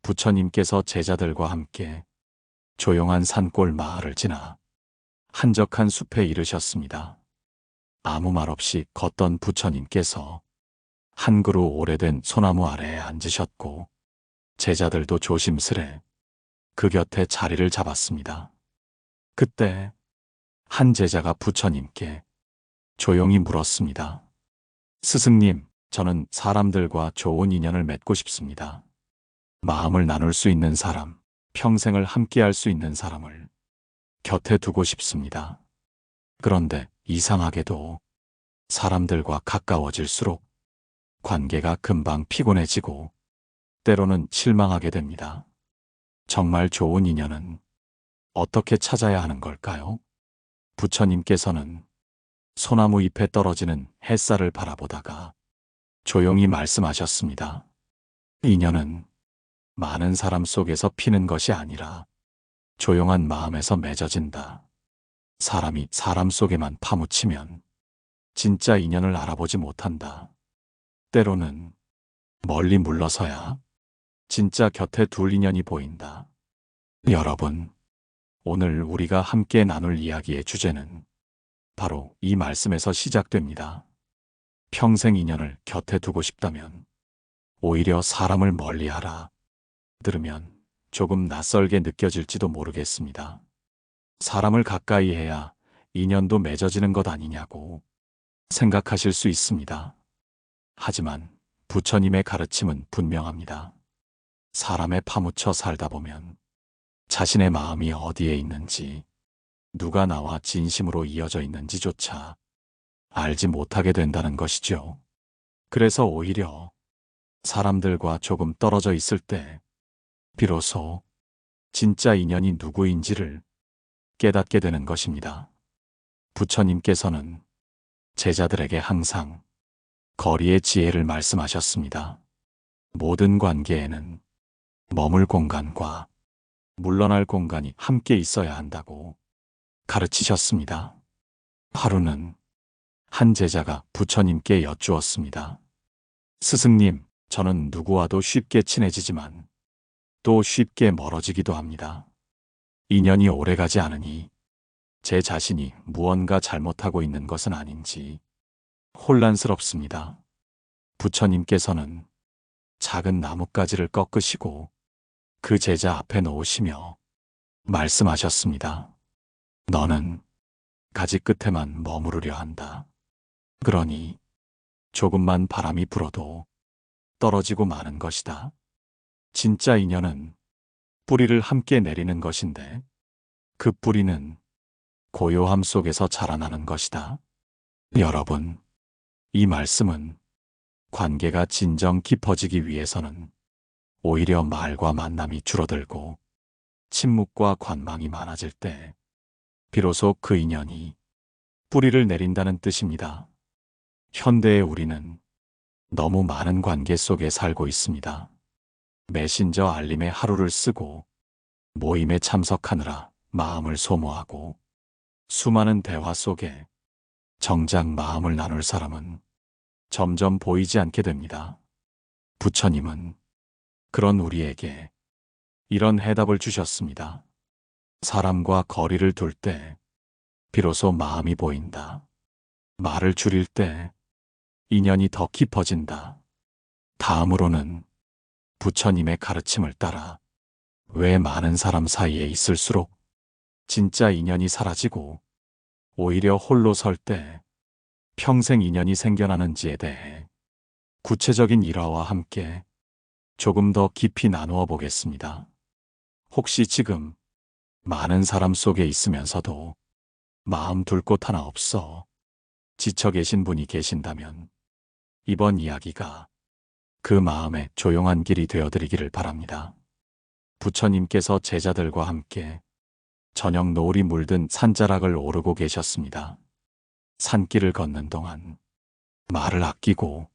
부처님께서 제자들과 함께 조용한 산골 마을을 지나 한적한 숲에 이르셨습니다. 아무 말 없이 걷던 부처님께서 한 그루 오래된 소나무 아래에 앉으셨고 제자들도 조심스레 그 곁에 자리를 잡았습니다. 그때 한 제자가 부처님께 조용히 물었습니다. 스승님, 저는 사람들과 좋은 인연을 맺고 싶습니다. 마음을 나눌 수 있는 사람, 평생을 함께할 수 있는 사람을 곁에 두고 싶습니다. 그런데 이상하게도 사람들과 가까워질수록 관계가 금방 피곤해지고 때로는 실망하게 됩니다. 정말 좋은 인연은 어떻게 찾아야 하는 걸까요? 부처님께서는 소나무 잎에 떨어지는 햇살을 바라보다가 조용히 말씀하셨습니다. 인연은 많은 사람 속에서 피는 것이 아니라 조용한 마음에서 맺어진다. 사람이 사람 속에만 파묻히면 진짜 인연을 알아보지 못한다. 때로는 멀리 물러서야 진짜 곁에 둘 인연이 보인다. 여러분, 오늘 우리가 함께 나눌 이야기의 주제는 바로 이 말씀에서 시작됩니다. 평생 인연을 곁에 두고 싶다면 오히려 사람을 멀리하라. 들으면 조금 낯설게 느껴질지도 모르겠습니다. 사람을 가까이 해야 인연도 맺어지는 것 아니냐고 생각하실 수 있습니다. 하지만 부처님의 가르침은 분명합니다. 사람에 파묻혀 살다 보면 자신의 마음이 어디에 있는지, 누가 나와 진심으로 이어져 있는지조차 알지 못하게 된다는 것이죠. 그래서 오히려 사람들과 조금 떨어져 있을 때 비로소 진짜 인연이 누구인지를 깨닫게 되는 것입니다. 부처님께서는 제자들에게 항상 거리의 지혜를 말씀하셨습니다. 모든 관계에는 머물 공간과 물러날 공간이 함께 있어야 한다고 가르치셨습니다. 하루는 한 제자가 부처님께 여쭈었습니다. 스승님, 저는 누구와도 쉽게 친해지지만 또 쉽게 멀어지기도 합니다. 인연이 오래가지 않으니 제 자신이 무언가 잘못하고 있는 것은 아닌지 혼란스럽습니다. 부처님께서는 작은 나뭇가지를 꺾으시고 그 제자 앞에 놓으시며 말씀하셨습니다. 너는 가지 끝에만 머무르려 한다. 그러니 조금만 바람이 불어도 떨어지고 마는 것이다. 진짜 인연은 뿌리를 함께 내리는 것인데 그 뿌리는 고요함 속에서 자라나는 것이다. 여러분, 이 말씀은 관계가 진정 깊어지기 위해서는 오히려 말과 만남이 줄어들고 침묵과 관망이 많아질 때 비로소 그 인연이 뿌리를 내린다는 뜻입니다. 현대의 우리는 너무 많은 관계 속에 살고 있습니다. 메신저 알림에 하루를 쓰고 모임에 참석하느라 마음을 소모하고 수많은 대화 속에 정작 마음을 나눌 사람은 점점 보이지 않게 됩니다. 부처님은 그런 우리에게 이런 해답을 주셨습니다. 사람과 거리를 둘 때 비로소 마음이 보인다. 말을 줄일 때 인연이 더 깊어진다. 다음으로는 부처님의 가르침을 따라 왜 많은 사람 사이에 있을수록 진짜 인연이 사라지고 오히려 홀로 설 때 평생 인연이 생겨나는지에 대해 구체적인 일화와 함께 조금 더 깊이 나누어 보겠습니다. 혹시 지금 많은 사람 속에 있으면서도 마음 둘 곳 하나 없어 지쳐 계신 분이 계신다면 이번 이야기가 그 마음의 조용한 길이 되어드리기를 바랍니다. 부처님께서 제자들과 함께 저녁 노을이 물든 산자락을 오르고 계셨습니다. 산길을 걷는 동안 말을 아끼고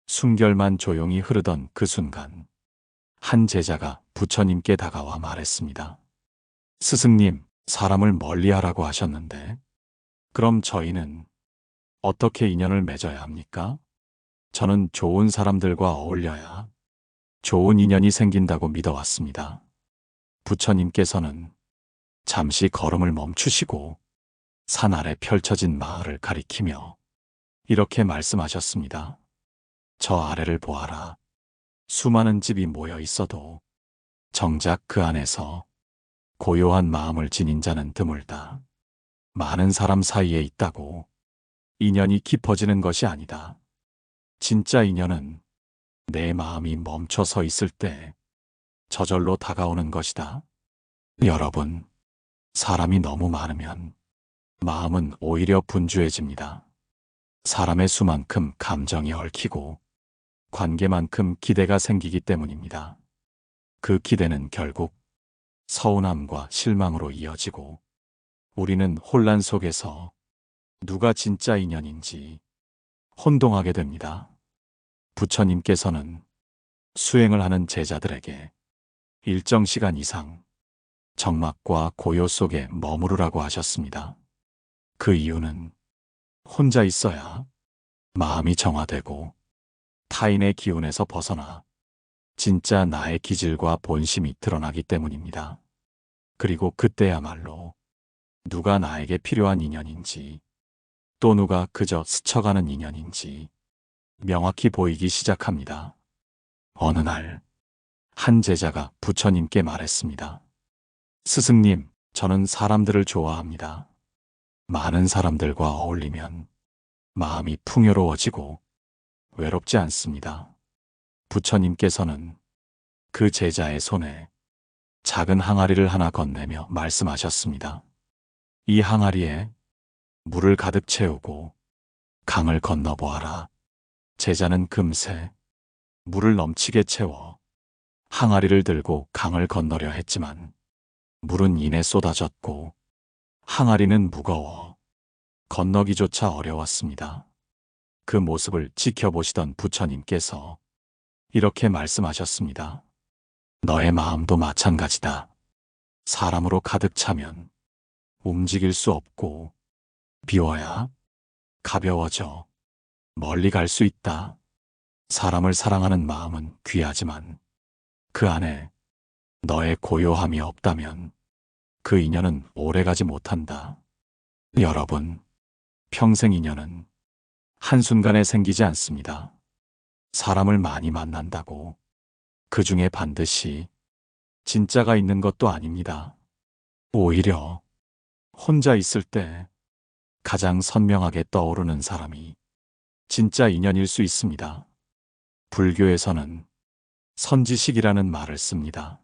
숨결만 조용히 흐르던 그 순간 한 제자가 부처님께 다가와 말했습니다. 스승님, 사람을 멀리하라고 하셨는데 그럼 저희는 어떻게 인연을 맺어야 합니까? 저는 좋은 사람들과 어울려야 좋은 인연이 생긴다고 믿어왔습니다. 부처님께서는 잠시 걸음을 멈추시고 산 아래 펼쳐진 마을을 가리키며 이렇게 말씀하셨습니다. 저 아래를 보아라. 수많은 집이 모여 있어도 정작 그 안에서 고요한 마음을 지닌 자는 드물다. 많은 사람 사이에 있다고 인연이 깊어지는 것이 아니다. 진짜 인연은 내 마음이 멈춰 서 있을 때 저절로 다가오는 것이다. 여러분, 사람이 너무 많으면 마음은 오히려 분주해집니다. 사람의 수만큼 감정이 얽히고 관계만큼 기대가 생기기 때문입니다. 그 기대는 결국 서운함과 실망으로 이어지고 우리는 혼란 속에서 누가 진짜 인연인지 혼동하게 됩니다. 부처님께서는 수행을 하는 제자들에게 일정 시간 이상 적막과 고요 속에 머무르라고 하셨습니다. 그 이유는 혼자 있어야 마음이 정화되고 타인의 기운에서 벗어나 진짜 나의 기질과 본심이 드러나기 때문입니다. 그리고 그때야말로 누가 나에게 필요한 인연인지 또 누가 그저 스쳐가는 인연인지 명확히 보이기 시작합니다. 어느 날 한 제자가 부처님께 말했습니다. 스승님, 저는 사람들을 좋아합니다. 많은 사람들과 어울리면 마음이 풍요로워지고 외롭지 않습니다. 부처님께서는 그 제자의 손에 작은 항아리를 하나 건네며 말씀하셨습니다. 이 항아리에 물을 가득 채우고 강을 건너보아라. 제자는 금세 물을 넘치게 채워 항아리를 들고 강을 건너려 했지만 물은 이내 쏟아졌고 항아리는 무거워 건너기조차 어려웠습니다. 그 모습을 지켜보시던 부처님께서 이렇게 말씀하셨습니다. 너의 마음도 마찬가지다. 사람으로 가득 차면 움직일 수 없고 비워야 가벼워져 멀리 갈 수 있다. 사람을 사랑하는 마음은 귀하지만 그 안에 너의 고요함이 없다면 그 인연은 오래가지 못한다. 여러분, 평생 인연은 한순간에 생기지 않습니다. 사람을 많이 만난다고 그 중에 반드시 진짜가 있는 것도 아닙니다. 오히려 혼자 있을 때 가장 선명하게 떠오르는 사람이 진짜 인연일 수 있습니다. 불교에서는 선지식이라는 말을 씁니다.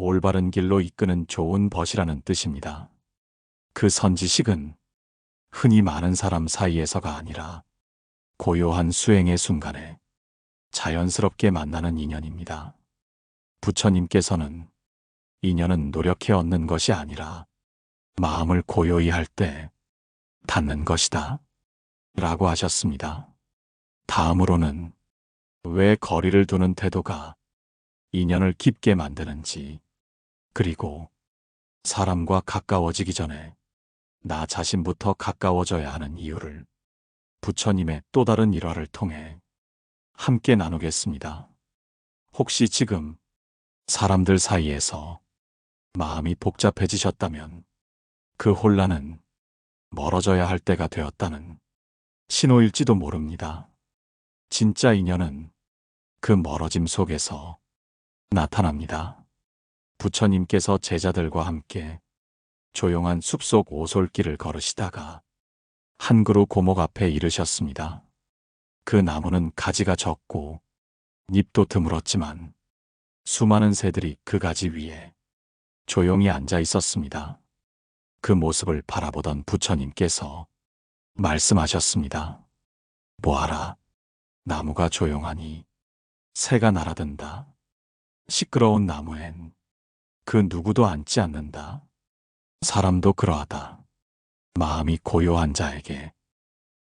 올바른 길로 이끄는 좋은 벗이라는 뜻입니다. 그 선지식은 흔히 많은 사람 사이에서가 아니라 고요한 수행의 순간에 자연스럽게 만나는 인연입니다. 부처님께서는 인연은 노력해 얻는 것이 아니라 마음을 고요히 할 때 닿는 것이다 라고 하셨습니다. 다음으로는 왜 거리를 두는 태도가 인연을 깊게 만드는지, 그리고 사람과 가까워지기 전에 나 자신부터 가까워져야 하는 이유를 부처님의 또 다른 일화를 통해 함께 나누겠습니다. 혹시 지금 사람들 사이에서 마음이 복잡해지셨다면 그 혼란은 멀어져야 할 때가 되었다는 신호일지도 모릅니다. 진짜 인연은 그 멀어짐 속에서 나타납니다. 부처님께서 제자들과 함께 조용한 숲속 오솔길을 걸으시다가 한 그루 고목 앞에 이르셨습니다. 그 나무는 가지가 적고 잎도 드물었지만 수많은 새들이 그 가지 위에 조용히 앉아 있었습니다. 그 모습을 바라보던 부처님께서 말씀하셨습니다. 보아라, 나무가 조용하니 새가 날아든다. 시끄러운 나무엔 그 누구도 앉지 않는다. 사람도 그러하다. 마음이 고요한 자에게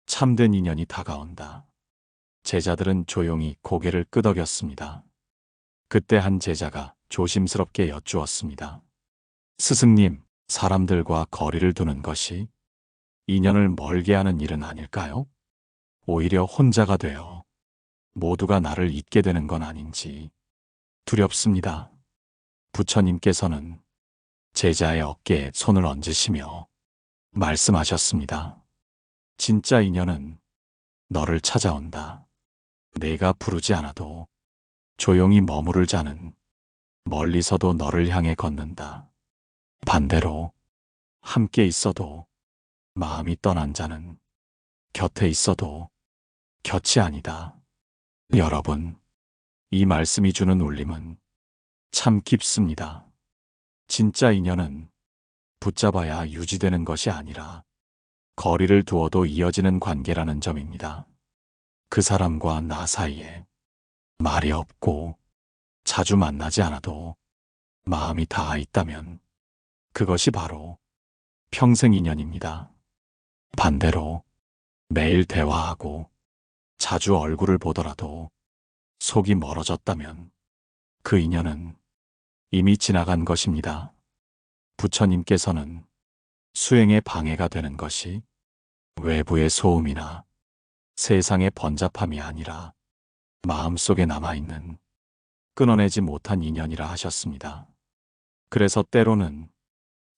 참된 인연이 다가온다. 제자들은 조용히 고개를 끄덕였습니다. 그때 한 제자가 조심스럽게 여쭈었습니다. 스승님, 사람들과 거리를 두는 것이 인연을 멀게 하는 일은 아닐까요? 오히려 혼자가 되어 모두가 나를 잊게 되는 건 아닌지 두렵습니다. 부처님께서는 제자의 어깨에 손을 얹으시며 말씀하셨습니다. 진짜 인연은 너를 찾아온다. 내가 부르지 않아도 조용히 머무를 자는 멀리서도 너를 향해 걷는다. 반대로 함께 있어도 마음이 떠난 자는 곁에 있어도 곁이 아니다. 여러분, 이 말씀이 주는 울림은 참 깊습니다. 진짜 인연은 붙잡아야 유지되는 것이 아니라 거리를 두어도 이어지는 관계라는 점입니다. 그 사람과 나 사이에 말이 없고 자주 만나지 않아도 마음이 닿아 있다면 그것이 바로 평생 인연입니다. 반대로 매일 대화하고 자주 얼굴을 보더라도 속이 멀어졌다면 그 인연은 이미 지나간 것입니다. 부처님께서는 수행에 방해가 되는 것이 외부의 소음이나 세상의 번잡함이 아니라 마음속에 남아있는 끊어내지 못한 인연이라 하셨습니다. 그래서 때로는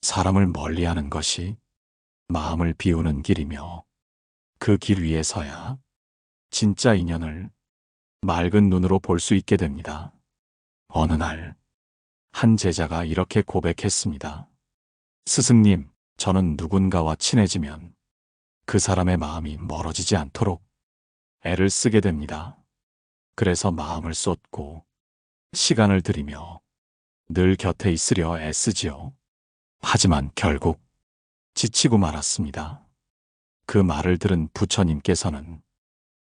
사람을 멀리하는 것이 마음을 비우는 길이며 그 길 위에 서야 진짜 인연을 맑은 눈으로 볼 수 있게 됩니다. 어느 날 한 제자가 이렇게 고백했습니다. 스승님, 저는 누군가와 친해지면 그 사람의 마음이 멀어지지 않도록 애를 쓰게 됩니다. 그래서 마음을 쏟고 시간을 들이며 늘 곁에 있으려 애쓰지요. 하지만 결국 지치고 말았습니다. 그 말을 들은 부처님께서는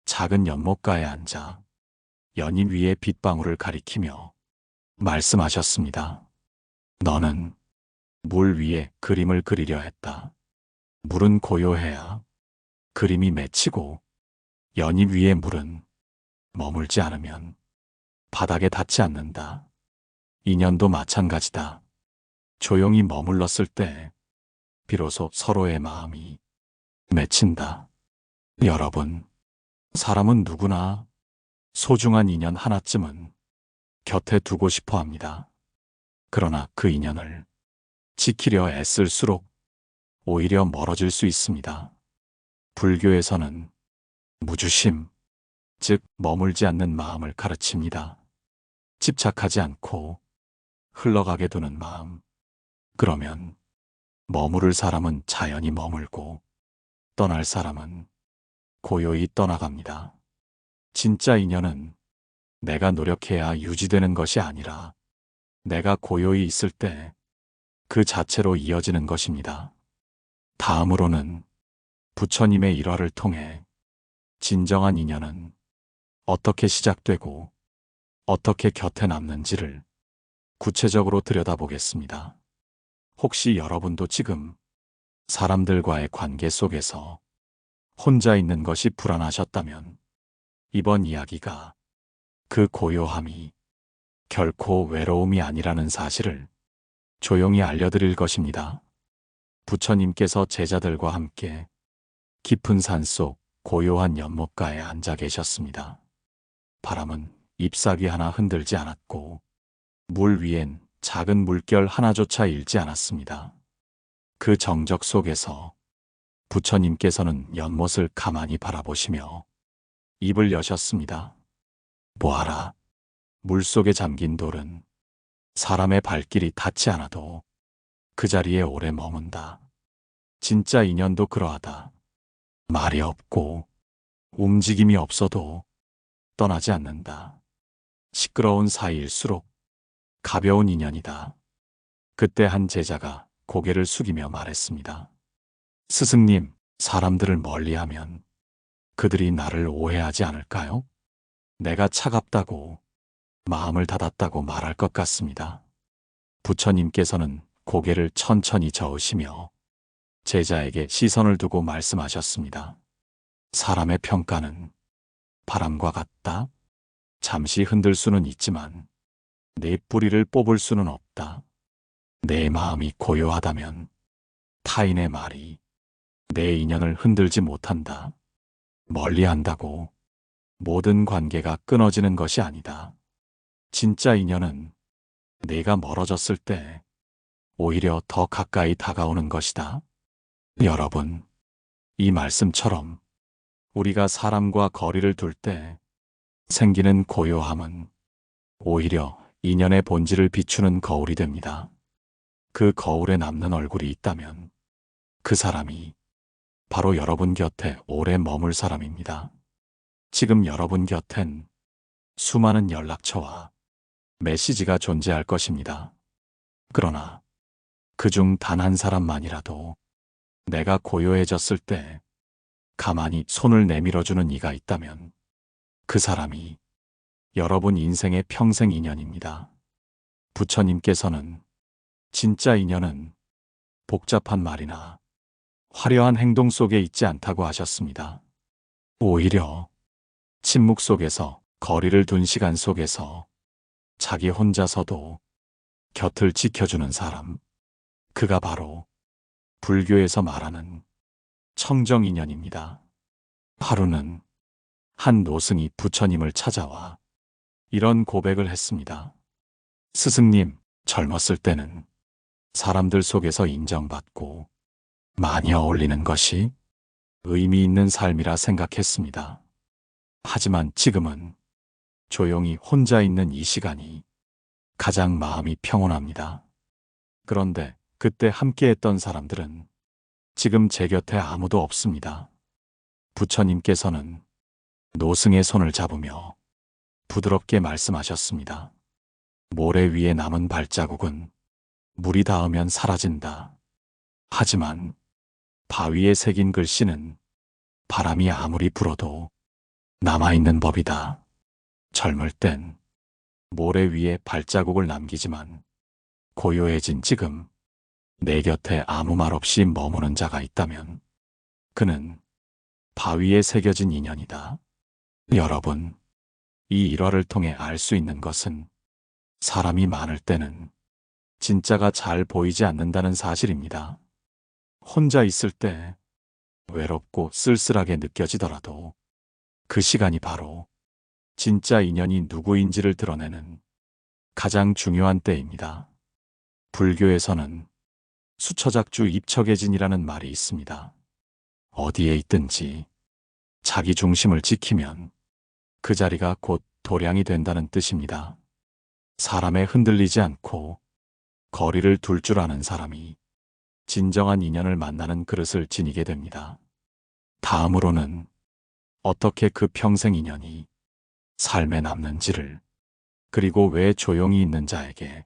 작은 연못가에 앉아 연잎 위에 빗방울을 가리키며 말씀하셨습니다. 너는 물 위에 그림을 그리려 했다. 물은 고요해야 그림이 맺히고 연잎 위에 물은 머물지 않으면 바닥에 닿지 않는다. 인연도 마찬가지다. 조용히 머물렀을 때 비로소 서로의 마음이 맺힌다. 여러분, 사람은 누구나 소중한 인연 하나쯤은 곁에 두고 싶어 합니다. 그러나 그 인연을 지키려 애쓸수록 오히려 멀어질 수 있습니다. 불교에서는 무주심, 즉 머물지 않는 마음을 가르칩니다. 집착하지 않고 흘러가게 두는 마음. 그러면 머무를 사람은 자연히 머물고 떠날 사람은 고요히 떠나갑니다. 진짜 인연은 내가 노력해야 유지되는 것이 아니라 내가 고요히 있을 때 그 자체로 이어지는 것입니다. 다음으로는 부처님의 일화를 통해 진정한 인연은 어떻게 시작되고 어떻게 곁에 남는지를 구체적으로 들여다보겠습니다. 혹시 여러분도 지금 사람들과의 관계 속에서 혼자 있는 것이 불안하셨다면 이번 이야기가 그 고요함이 결코 외로움이 아니라는 사실을 조용히 알려드릴 것입니다. 부처님께서 제자들과 함께 깊은 산속 고요한 연못가에 앉아 계셨습니다. 바람은 잎사귀 하나 흔들지 않았고 물 위엔 작은 물결 하나조차 일지 않았습니다. 그 정적 속에서 부처님께서는 연못을 가만히 바라보시며 입을 여셨습니다. 보아라, 물속에 잠긴 돌은 사람의 발길이 닿지 않아도 그 자리에 오래 머문다. 진짜 인연도 그러하다. 말이 없고 움직임이 없어도 떠나지 않는다. 시끄러운 사이일수록 가벼운 인연이다. 그때 한 제자가 고개를 숙이며 말했습니다. 스승님, 사람들을 멀리하면 그들이 나를 오해하지 않을까요? 내가 차갑다고, 마음을 닫았다고 말할 것 같습니다. 부처님께서는 고개를 천천히 저으시며 제자에게 시선을 두고 말씀하셨습니다. 사람의 평가는 바람과 같다. 잠시 흔들 수는 있지만 내 뿌리를 뽑을 수는 없다. 내 마음이 고요하다면 타인의 말이 내 인연을 흔들지 못한다. 멀리한다고 모든 관계가 끊어지는 것이 아니다. 진짜 인연은 내가 멀어졌을 때 오히려 더 가까이 다가오는 것이다. 여러분, 이 말씀처럼 우리가 사람과 거리를 둘 때 생기는 고요함은 오히려 인연의 본질을 비추는 거울이 됩니다. 그 거울에 남는 얼굴이 있다면 그 사람이 바로 여러분 곁에 오래 머물 사람입니다. 지금 여러분 곁엔 수많은 연락처와 메시지가 존재할 것입니다. 그러나 그중 단 한 사람만이라도 내가 고요해졌을 때 가만히 손을 내밀어주는 이가 있다면 그 사람이 여러분 인생의 평생 인연입니다. 부처님께서는 진짜 인연은 복잡한 말이나 화려한 행동 속에 있지 않다고 하셨습니다. 오히려 침묵 속에서 거리를 둔 시간 속에서 자기 혼자서도 곁을 지켜주는 사람, 그가 바로 불교에서 말하는 청정인연입니다. 하루는 한 노승이 부처님을 찾아와 이런 고백을 했습니다. 스승님, 젊었을 때는 사람들 속에서 인정받고 많이 어울리는 것이 의미 있는 삶이라 생각했습니다. 하지만 지금은 조용히 혼자 있는 이 시간이 가장 마음이 평온합니다. 그런데 그때 함께했던 사람들은 지금 제 곁에 아무도 없습니다. 부처님께서는 노승의 손을 잡으며 부드럽게 말씀하셨습니다. 모래 위에 남은 발자국은 물이 닿으면 사라진다. 하지만 바위에 새긴 글씨는 바람이 아무리 불어도 남아있는 법이다. 젊을 땐 모래 위에 발자국을 남기지만 고요해진 지금 내 곁에 아무 말 없이 머무는 자가 있다면 그는 바위에 새겨진 인연이다. 여러분, 이 일화를 통해 알 수 있는 것은 사람이 많을 때는 진짜가 잘 보이지 않는다는 사실입니다. 혼자 있을 때 외롭고 쓸쓸하게 느껴지더라도 그 시간이 바로 진짜 인연이 누구인지를 드러내는 가장 중요한 때입니다. 불교에서는 수처작주 입처계진이라는 말이 있습니다. 어디에 있든지 자기 중심을 지키면 그 자리가 곧 도량이 된다는 뜻입니다. 사람에 흔들리지 않고 거리를 둘 줄 아는 사람이 진정한 인연을 만나는 그릇을 지니게 됩니다. 다음으로는 어떻게 그 평생 인연이 삶에 남는지를, 그리고 왜 조용히 있는 자에게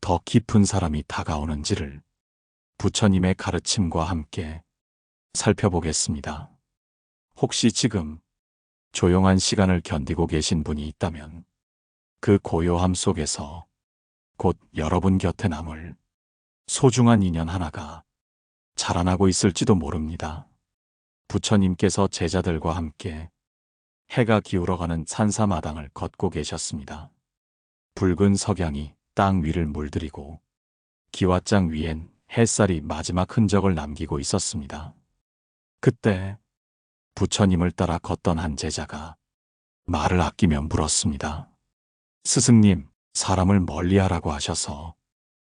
더 깊은 사람이 다가오는지를 부처님의 가르침과 함께 살펴보겠습니다. 혹시 지금 조용한 시간을 견디고 계신 분이 있다면 그 고요함 속에서 곧 여러분 곁에 남을 소중한 인연 하나가 자라나고 있을지도 모릅니다. 부처님께서 제자들과 함께 해가 기울어가는 산사마당을 걷고 계셨습니다. 붉은 석양이 땅 위를 물들이고 기왓장 위엔 햇살이 마지막 흔적을 남기고 있었습니다. 그때 부처님을 따라 걷던 한 제자가 말을 아끼며 물었습니다. 스승님, 사람을 멀리하라고 하셔서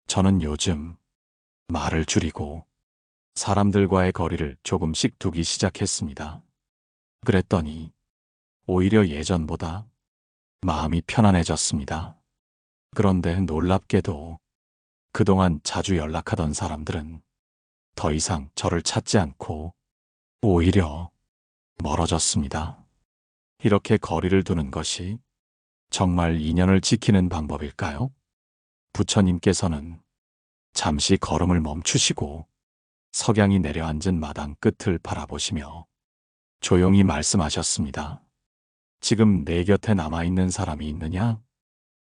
저는 요즘 말을 줄이고 사람들과의 거리를 조금씩 두기 시작했습니다. 그랬더니 오히려 예전보다 마음이 편안해졌습니다. 그런데 놀랍게도 그동안 자주 연락하던 사람들은 더 이상 저를 찾지 않고 오히려 멀어졌습니다. 이렇게 거리를 두는 것이 정말 인연을 지키는 방법일까요? 부처님께서는 잠시 걸음을 멈추시고 석양이 내려앉은 마당 끝을 바라보시며 조용히 말씀하셨습니다. 지금 내 곁에 남아있는 사람이 있느냐?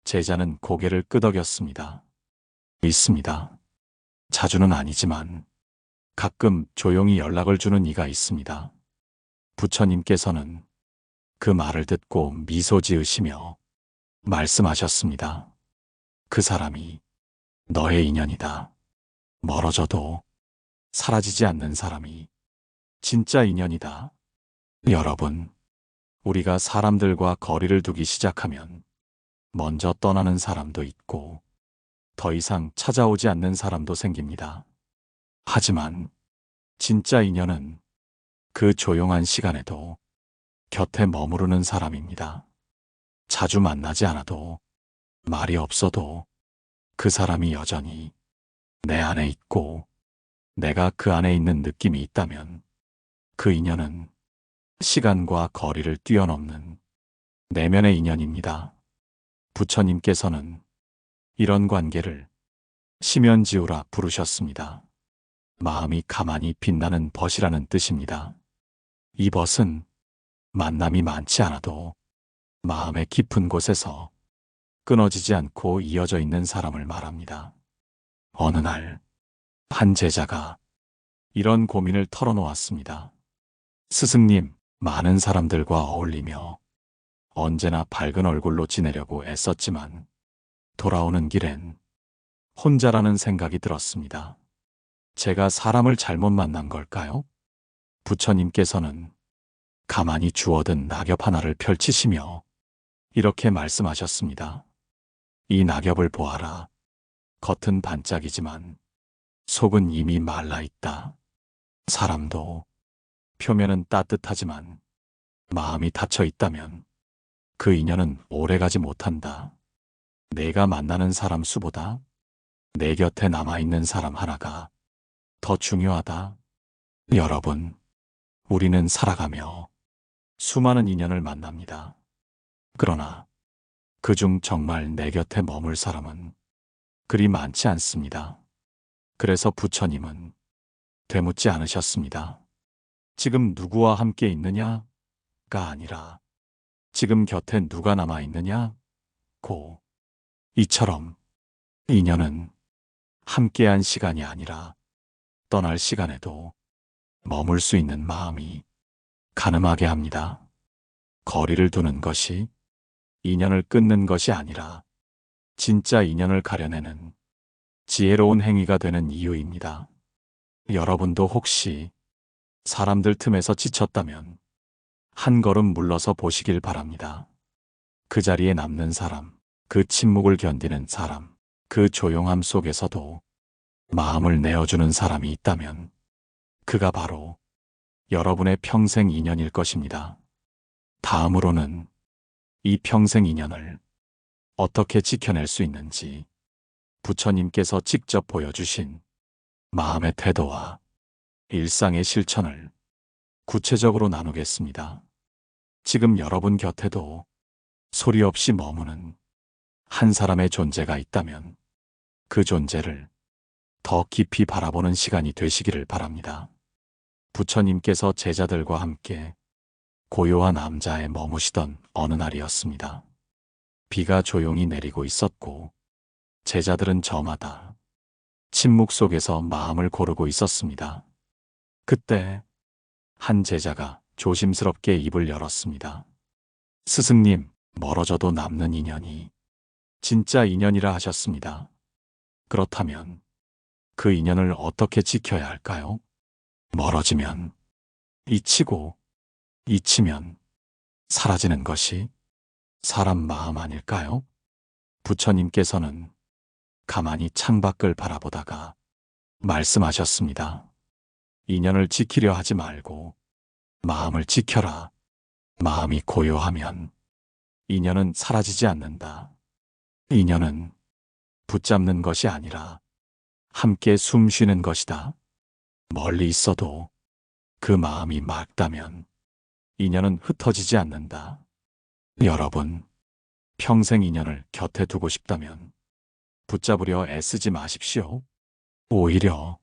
제자는 고개를 끄덕였습니다. 있습니다. 자주는 아니지만 가끔 조용히 연락을 주는 이가 있습니다. 부처님께서는 그 말을 듣고 미소 지으시며 말씀하셨습니다. 그 사람이 너의 인연이다. 멀어져도 사라지지 않는 사람이 진짜 인연이다. 여러분, 우리가 사람들과 거리를 두기 시작하면 먼저 떠나는 사람도 있고 더 이상 찾아오지 않는 사람도 생깁니다. 하지만 진짜 인연은 그 조용한 시간에도 곁에 머무르는 사람입니다. 자주 만나지 않아도, 말이 없어도 그 사람이 여전히 내 안에 있고 내가 그 안에 있는 느낌이 있다면 그 인연은 시간과 거리를 뛰어넘는 내면의 인연입니다. 부처님께서는 이런 관계를 심연지우라 부르셨습니다. 마음이 가만히 빛나는 벗이라는 뜻입니다. 이 벗은 만남이 많지 않아도 마음의 깊은 곳에서 끊어지지 않고 이어져 있는 사람을 말합니다. 어느 날, 한 제자가 이런 고민을 털어놓았습니다. 스승님, 많은 사람들과 어울리며 언제나 밝은 얼굴로 지내려고 애썼지만 돌아오는 길엔 혼자라는 생각이 들었습니다. 제가 사람을 잘못 만난 걸까요? 부처님께서는 가만히 주워든 낙엽 하나를 펼치시며 이렇게 말씀하셨습니다. 이 낙엽을 보아라. 겉은 반짝이지만 속은 이미 말라 있다. 사람도 표면은 따뜻하지만 마음이 닫혀 있다면 그 인연은 오래가지 못한다. 내가 만나는 사람 수보다 내 곁에 남아있는 사람 하나가 더 중요하다. 여러분, 우리는 살아가며 수많은 인연을 만납니다. 그러나 그중 정말 내 곁에 머물 사람은 그리 많지 않습니다. 그래서 부처님은 되묻지 않으셨습니다. 지금 누구와 함께 있느냐가 아니라 지금 곁에 누가 남아있느냐? 고. 이처럼 인연은 함께한 시간이 아니라 떠날 시간에도 머물 수 있는 마음이 가늠하게 합니다. 거리를 두는 것이 인연을 끊는 것이 아니라 진짜 인연을 가려내는 지혜로운 행위가 되는 이유입니다. 여러분도 혹시 사람들 틈에서 지쳤다면 한 걸음 물러서 보시길 바랍니다. 그 자리에 남는 사람, 그 침묵을 견디는 사람, 그 조용함 속에서도 마음을 내어주는 사람이 있다면 그가 바로 여러분의 평생 인연일 것입니다. 다음으로는 이 평생 인연을 어떻게 지켜낼 수 있는지 부처님께서 직접 보여주신 마음의 태도와 일상의 실천을 구체적으로 나누겠습니다. 지금 여러분 곁에도 소리 없이 머무는 한 사람의 존재가 있다면 그 존재를 더 깊이 바라보는 시간이 되시기를 바랍니다. 부처님께서 제자들과 함께 고요한 암자에 머무시던 어느 날이었습니다. 비가 조용히 내리고 있었고 제자들은 저마다 침묵 속에서 마음을 고르고 있었습니다. 그때 한 제자가 조심스럽게 입을 열었습니다. 스승님, 멀어져도 남는 인연이 진짜 인연이라 하셨습니다. 그렇다면 그 인연을 어떻게 지켜야 할까요? 멀어지면 잊히고 잊히면 사라지는 것이 사람 마음 아닐까요? 부처님께서는 가만히 창밖을 바라보다가 말씀하셨습니다. 인연을 지키려 하지 말고 마음을 지켜라. 마음이 고요하면 인연은 사라지지 않는다. 인연은 붙잡는 것이 아니라 함께 숨 쉬는 것이다. 멀리 있어도 그 마음이 맑다면 인연은 흩어지지 않는다. 여러분, 평생 인연을 곁에 두고 싶다면 붙잡으려 애쓰지 마십시오. 오히려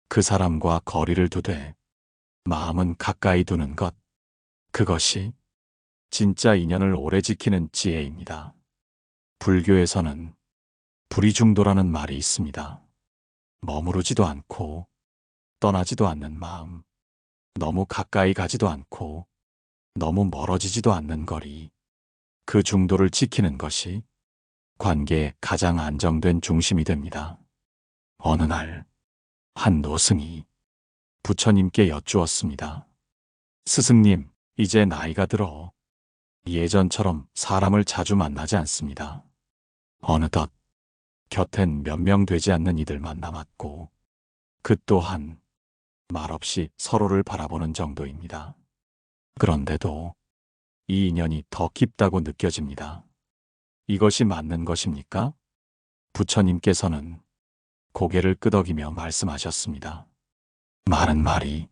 그 사람과 거리를 두되 마음은 가까이 두는 것, 그것이 진짜 인연을 오래 지키는 지혜입니다. 불교에서는 불이중도라는 말이 있습니다. 머무르지도 않고 떠나지도 않는 마음, 너무 가까이 가지도 않고 너무 멀어지지도 않는 거리, 그 중도를 지키는 것이 관계의 가장 안정된 중심이 됩니다. 어느 날, 한 노승이 부처님께 여쭈었습니다. 스승님, 이제 나이가 들어 예전처럼 사람을 자주 만나지 않습니다. 어느덧 곁엔 몇 명 되지 않는 이들만 남았고 그 또한 말없이 서로를 바라보는 정도입니다. 그런데도 이 인연이 더 깊다고 느껴집니다. 이것이 맞는 것입니까? 부처님께서는 고개를 끄덕이며 말씀하셨습니다. 많은 말이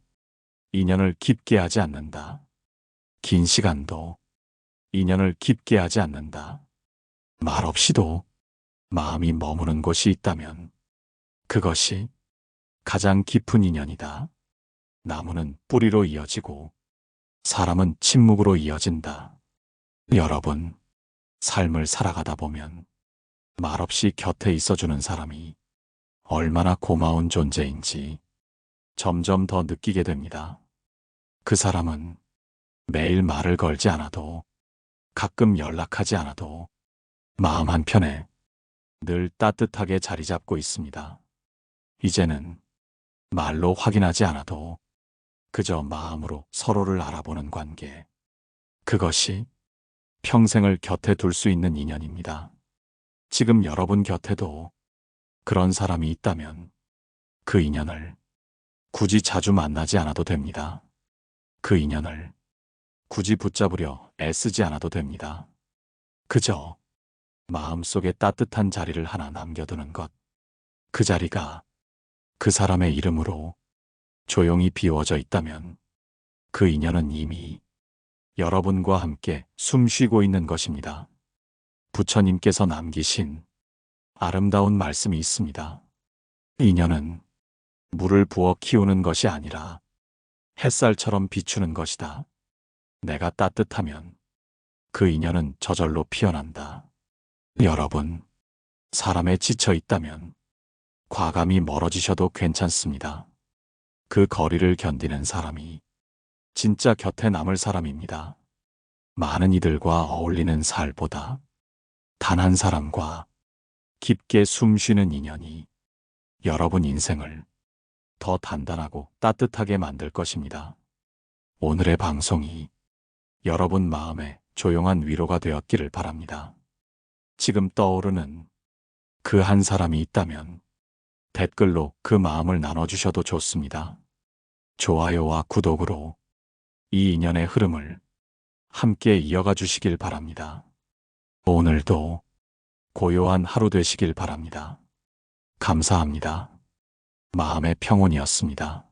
인연을 깊게 하지 않는다. 긴 시간도 인연을 깊게 하지 않는다. 말없이도 마음이 머무는 곳이 있다면 그것이 가장 깊은 인연이다. 나무는 뿌리로 이어지고 사람은 침묵으로 이어진다. 여러분, 삶을 살아가다 보면 말없이 곁에 있어주는 사람이 얼마나 고마운 존재인지 점점 더 느끼게 됩니다. 그 사람은 매일 말을 걸지 않아도, 가끔 연락하지 않아도 마음 한편에 늘 따뜻하게 자리 잡고 있습니다. 이제는 말로 확인하지 않아도 그저 마음으로 서로를 알아보는 관계. 그것이 평생을 곁에 둘 수 있는 인연입니다. 지금 여러분 곁에도 그런 사람이 있다면 그 인연을 굳이 자주 만나지 않아도 됩니다. 그 인연을 굳이 붙잡으려 애쓰지 않아도 됩니다. 그저 마음속에 따뜻한 자리를 하나 남겨두는 것. 그 자리가 그 사람의 이름으로 조용히 비워져 있다면 그 인연은 이미 여러분과 함께 숨쉬고 있는 것입니다. 부처님께서 남기신 아름다운 말씀이 있습니다. 인연은 물을 부어 키우는 것이 아니라 햇살처럼 비추는 것이다. 내가 따뜻하면 그 인연은 저절로 피어난다. 여러분, 사람에 지쳐 있다면 과감히 멀어지셔도 괜찮습니다. 그 거리를 견디는 사람이 진짜 곁에 남을 사람입니다. 많은 이들과 어울리는 살보다 단 한 사람과 깊게 숨쉬는 인연이 여러분 인생을 더 단단하고 따뜻하게 만들 것입니다. 오늘의 방송이 여러분 마음에 조용한 위로가 되었기를 바랍니다. 지금 떠오르는 그 한 사람이 있다면 댓글로 그 마음을 나눠주셔도 좋습니다. 좋아요와 구독으로 이 인연의 흐름을 함께 이어가 주시길 바랍니다. 오늘도 고요한 하루 되시길 바랍니다. 감사합니다. 마음의 평온이었습니다.